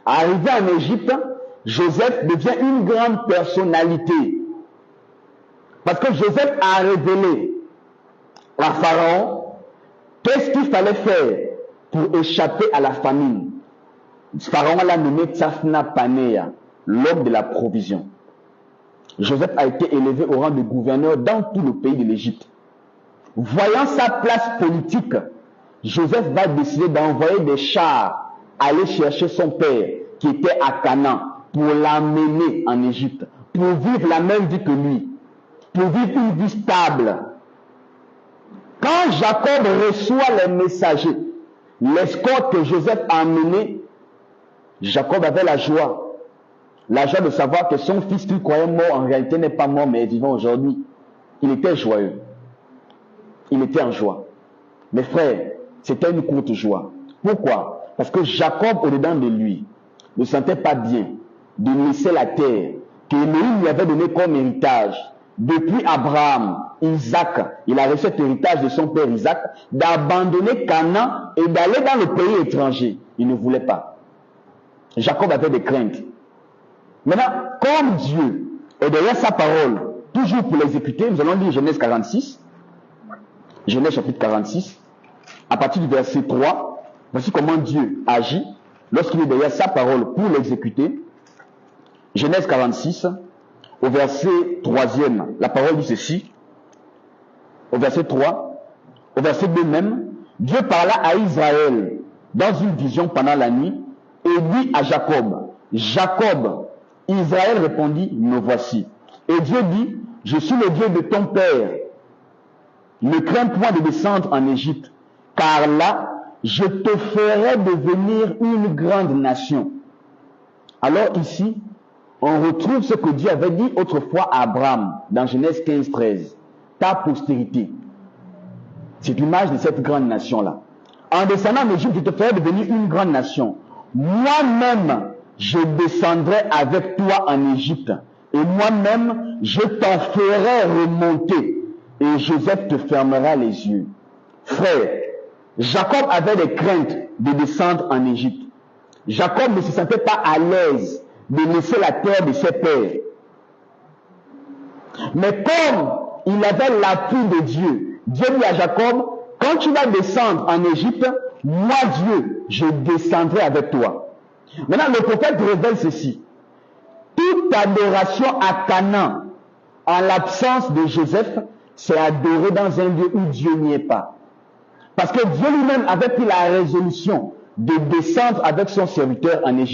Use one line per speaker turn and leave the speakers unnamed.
Arrivé en Égypte, Joseph devient une grande personnalité. Parce que Joseph a révélé à Pharaon qu'est-ce qu'il fallait faire pour échapper à la famine. Pharaon l'a nommé Tsafna Panéa, l'homme de la provision. Joseph a été élevé au rang de gouverneur dans tout le pays de l'Égypte. Voyant sa place politique, Joseph va décider d'envoyer des chars aller chercher son père qui était à Canaan pour l'amener en Égypte, pour vivre la même vie que lui, pour vivre une vie stable. Quand Jacob reçoit les messagers, l'escorte que Joseph a amené, Jacob avait la joie de savoir que son fils qu'il croyait mort en réalité n'est pas mort mais est vivant aujourd'hui. Il était joyeux. Il était en joie. Mes frères, c'était une courte joie. Pourquoi? Parce que Jacob, au-dedans de lui, ne sentait pas bien de laisser la terre que Élohim lui avait donnée comme héritage. Depuis Abraham, Isaac, il a reçu cet héritage de son père Isaac, d'abandonner Canaan et d'aller dans le pays étranger. Il ne voulait pas. Jacob avait des craintes. Maintenant, comme Dieu est derrière sa parole, toujours pour l'exécuter, nous allons lire Genèse 46, Genèse chapitre 46, à partir du verset 3, voici comment Dieu agit lorsqu'il est derrière sa parole pour l'exécuter. Genèse 46, au verset 3e, la parole dit ceci, au verset 3, au verset 2 même, Dieu parla à Israël dans une vision pendant la nuit et dit à Jacob, Jacob, Israël répondit, me voici. Et Dieu dit, je suis le Dieu de ton père. Ne crains point de descendre en Égypte, car là, je te ferai devenir une grande nation. Alors ici, on retrouve ce que Dieu avait dit autrefois à Abraham, dans Genèse 15, 13. Ta postérité. C'est l'image de cette grande nation-là. En descendant en Égypte, je te ferai devenir une grande nation. Moi-même, je descendrai avec toi en Égypte. Et moi-même, je t'en ferai remonter. Et Joseph te fermera les yeux. Frère, Jacob avait des craintes de descendre en Égypte. Jacob ne se sentait pas à l'aise de laisser la terre de ses pères. Mais comme il avait l'appui de Dieu, Dieu dit à Jacob, quand tu vas descendre en Égypte, moi Dieu, je descendrai avec toi. Maintenant, le prophète révèle ceci. Toute adoration à Canaan, en l'absence de Joseph, c'est adorer dans un lieu où Dieu n'y est pas. Parce que Dieu lui-même avait pris la résolution de descendre avec son serviteur en Égypte.